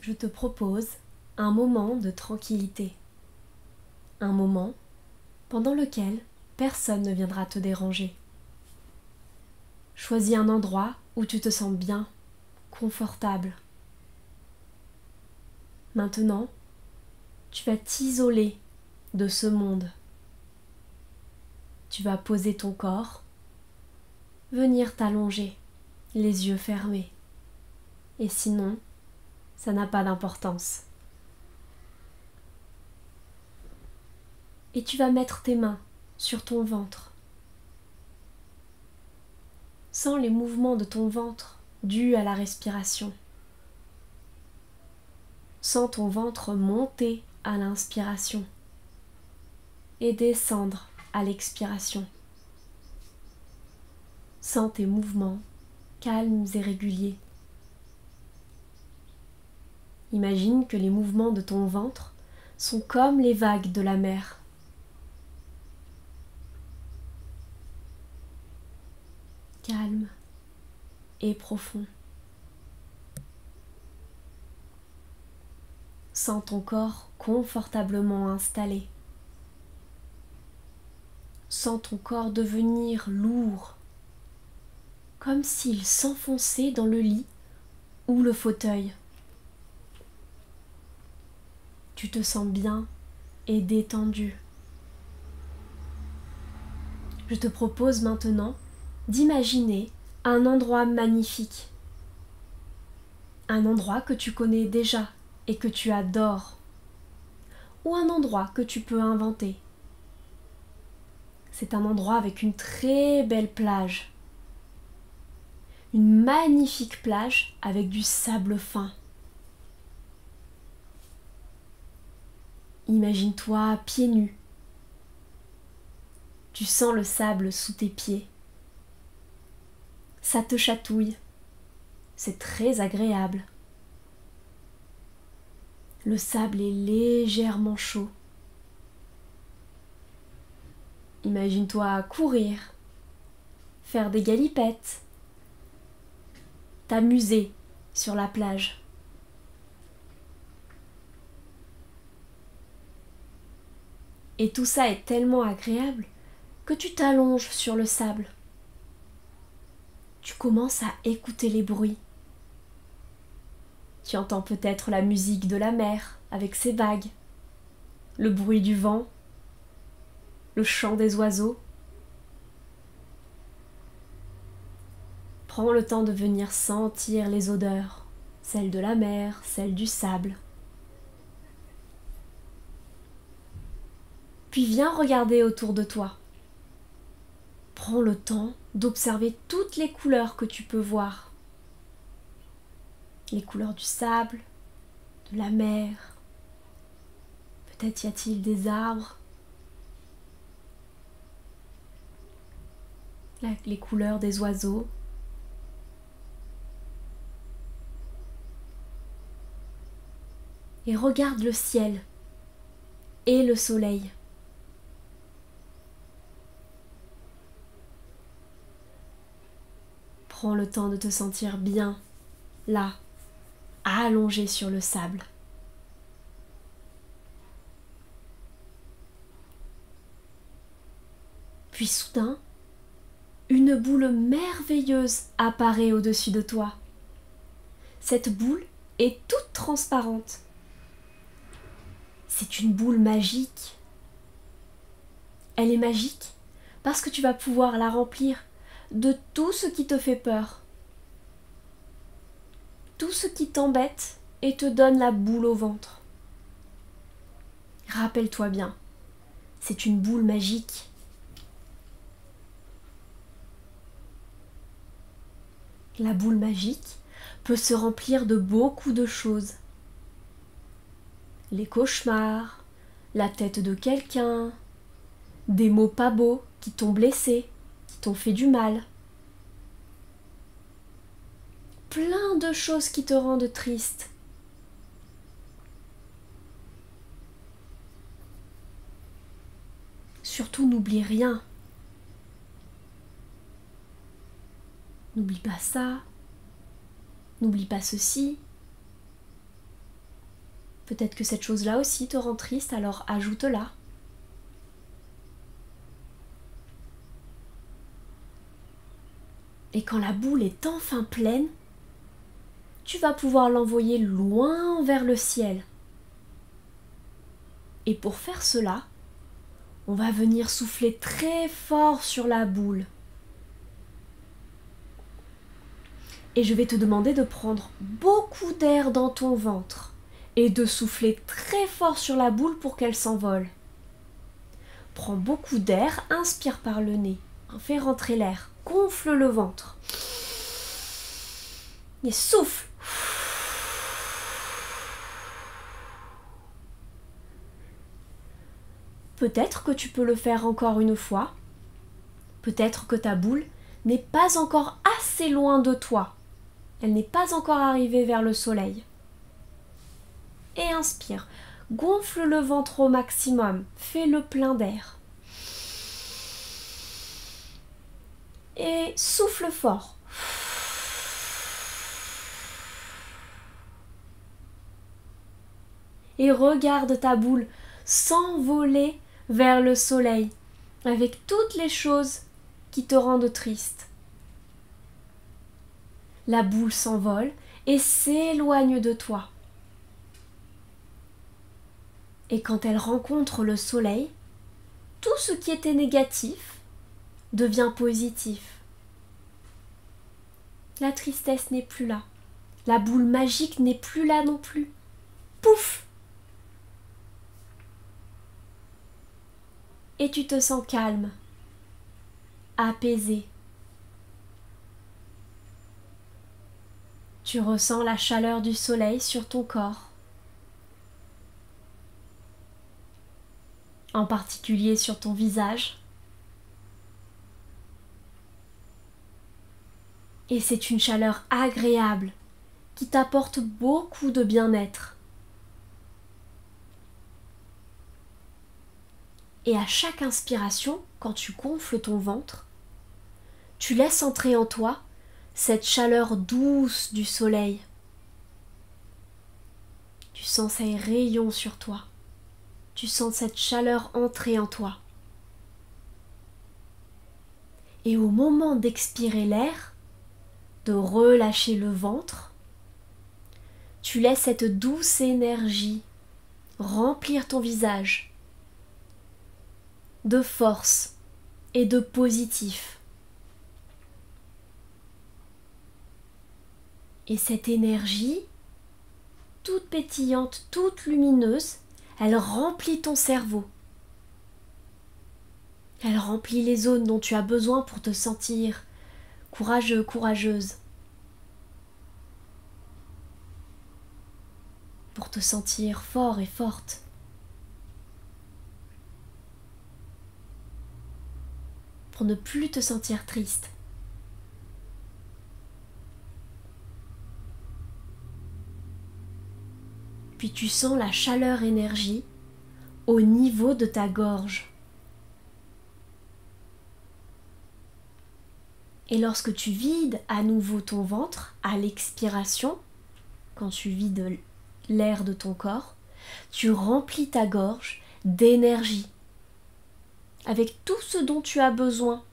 je te propose un moment de tranquillité. Un moment pendant lequel personne ne viendra te déranger. Choisis un endroit où tu te sens bien, confortable. Maintenant, tu vas t'isoler de ce monde. Tu vas poser ton corps, venir t'allonger, les yeux fermés. Et sinon, ça n'a pas d'importance. Et tu vas mettre tes mains sur ton ventre. Sens les mouvements de ton ventre dus à la respiration. Sens ton ventre monter à l'inspiration et descendre à l'expiration. Sens tes mouvements calmes et réguliers. Imagine que les mouvements de ton ventre sont comme les vagues de la mer. Calme et profond. Sens ton corps confortablement installé. Sens ton corps devenir lourd, comme s'il s'enfonçait dans le lit ou le fauteuil. Tu te sens bien et détendu. Je te propose maintenant d'imaginer un endroit magnifique. Un endroit que tu connais déjà et que tu adores. Ou un endroit que tu peux inventer. C'est un endroit avec une très belle plage. Une magnifique plage avec du sable fin. Imagine-toi pieds nus. Tu sens le sable sous tes pieds. Ça te chatouille. C'est très agréable. Le sable est légèrement chaud. Imagine-toi courir, faire des galipettes, t'amuser sur la plage. Et tout ça est tellement agréable que tu t'allonges sur le sable. Tu commences à écouter les bruits. Tu entends peut-être la musique de la mer avec ses vagues, le bruit du vent, le chant des oiseaux. Prends le temps de venir sentir les odeurs, celles de la mer, celles du sable. Puis viens regarder autour de toi. Prends le temps d'observer toutes les couleurs que tu peux voir. Les couleurs du sable, de la mer. Peut-être y a-t-il des arbres. Les couleurs des oiseaux. Et regarde le ciel et le soleil. Prends le temps de te sentir bien, là, allongé sur le sable. Puis soudain, une boule merveilleuse apparaît au-dessus de toi. Cette boule est toute transparente. C'est une boule magique. Elle est magique parce que tu vas pouvoir la remplir de tout ce qui te fait peur. Tout ce qui t'embête et te donne la boule au ventre. Rappelle-toi bien, c'est une boule magique. La boule magique peut se remplir de beaucoup de choses. Les cauchemars, la tête de quelqu'un, des mots pas beaux qui t'ont blessé, qui t'ont fait du mal. Plein de choses qui te rendent triste. Surtout, n'oublie rien. N'oublie pas ça. N'oublie pas ceci. Peut-être que cette chose-là aussi te rend triste, alors ajoute-la. Et quand la boule est enfin pleine, tu vas pouvoir l'envoyer loin vers le ciel. Et pour faire cela, on va venir souffler très fort sur la boule. Et je vais te demander de prendre beaucoup d'air dans ton ventre et de souffler très fort sur la boule pour qu'elle s'envole. Prends beaucoup d'air, inspire par le nez, fais rentrer l'air, gonfle le ventre. Et souffle. Peut-être que tu peux le faire encore une fois. Peut-être que ta boule n'est pas encore assez loin de toi. Elle n'est pas encore arrivée vers le soleil. Et inspire. Gonfle le ventre au maximum. Fais le plein d'air. Et souffle fort. Et regarde ta boule s'envoler vers le soleil avec toutes les choses qui te rendent triste. La boule s'envole et s'éloigne de toi. Et quand elle rencontre le soleil, tout ce qui était négatif devient positif. La tristesse n'est plus là. La boule magique n'est plus là non plus. Pouf! Et tu te sens calme, apaisé. Tu ressens la chaleur du soleil sur ton corps, en particulier sur ton visage. Et c'est une chaleur agréable qui t'apporte beaucoup de bien-être. Et à chaque inspiration, quand tu gonfles ton ventre, tu laisses entrer en toi cette chaleur douce du soleil. Tu sens ces rayons sur toi. Tu sens cette chaleur entrer en toi. Et au moment d'expirer l'air, de relâcher le ventre, tu laisses cette douce énergie remplir ton visage de force et de positif. Et cette énergie, toute pétillante, toute lumineuse, elle remplit ton cerveau. Elle remplit les zones dont tu as besoin pour te sentir courageux, courageuse. Pour te sentir fort et forte. Pour ne plus te sentir triste. Puis tu sens la chaleur énergie au niveau de ta gorge. Et lorsque tu vides à nouveau ton ventre à l'expiration, quand tu vides l'air de ton corps, tu remplis ta gorge d'énergie, avec tout ce dont tu as besoin,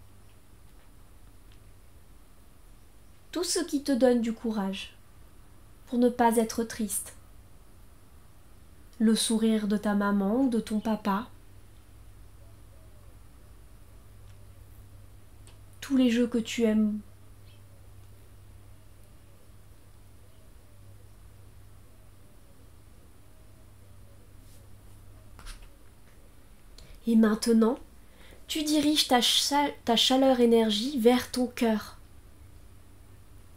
tout ce qui te donne du courage pour ne pas être triste. Le sourire de ta maman ou de ton papa, tous les jeux que tu aimes. Et maintenant, tu diriges ta chaleur énergie vers ton cœur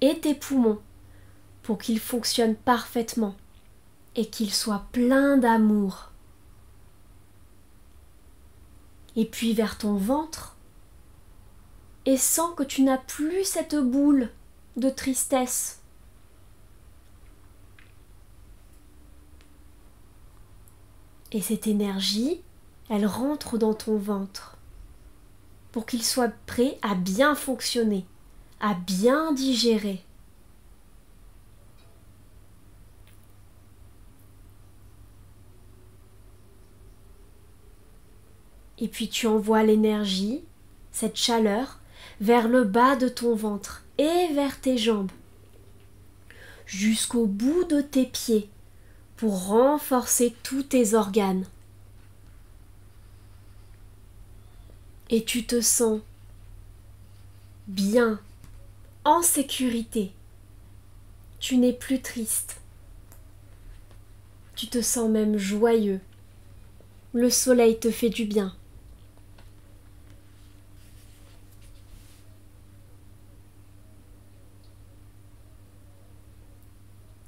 et tes poumons pour qu'ils fonctionnent parfaitement et qu'ils soient pleins d'amour. Et puis vers ton ventre, et sens que tu n'as plus cette boule de tristesse. Et cette énergie, elle rentre dans ton ventre pour qu'il soit prêt à bien fonctionner, à bien digérer. Et puis tu envoies l'énergie, cette chaleur, vers le bas de ton ventre et vers tes jambes, jusqu'au bout de tes pieds, pour renforcer tous tes organes. Et tu te sens bien, en sécurité. Tu n'es plus triste. Tu te sens même joyeux. Le soleil te fait du bien.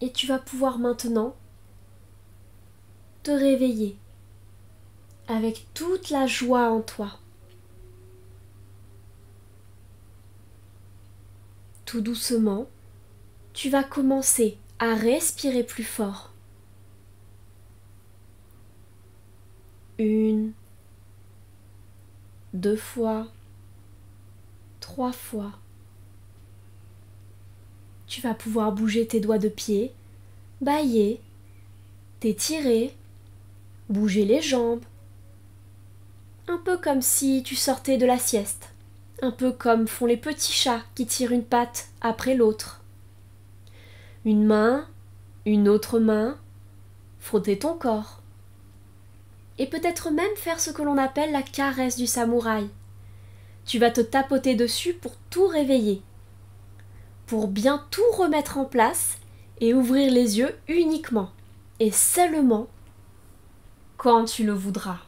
Et tu vas pouvoir maintenant te réveiller avec toute la joie en toi. Tout doucement, tu vas commencer à respirer plus fort. 1, 2 fois, 3 fois. Tu vas pouvoir bouger tes doigts de pied, bâiller, t'étirer, bouger les jambes. Un peu comme si tu sortais de la sieste. Un peu comme font les petits chats qui tirent une patte après l'autre. Une main, une autre main, frotter ton corps. Et peut-être même faire ce que l'on appelle la caresse du samouraï. Tu vas te tapoter dessus pour tout réveiller, pour bien tout remettre en place et ouvrir les yeux uniquement et seulement quand tu le voudras.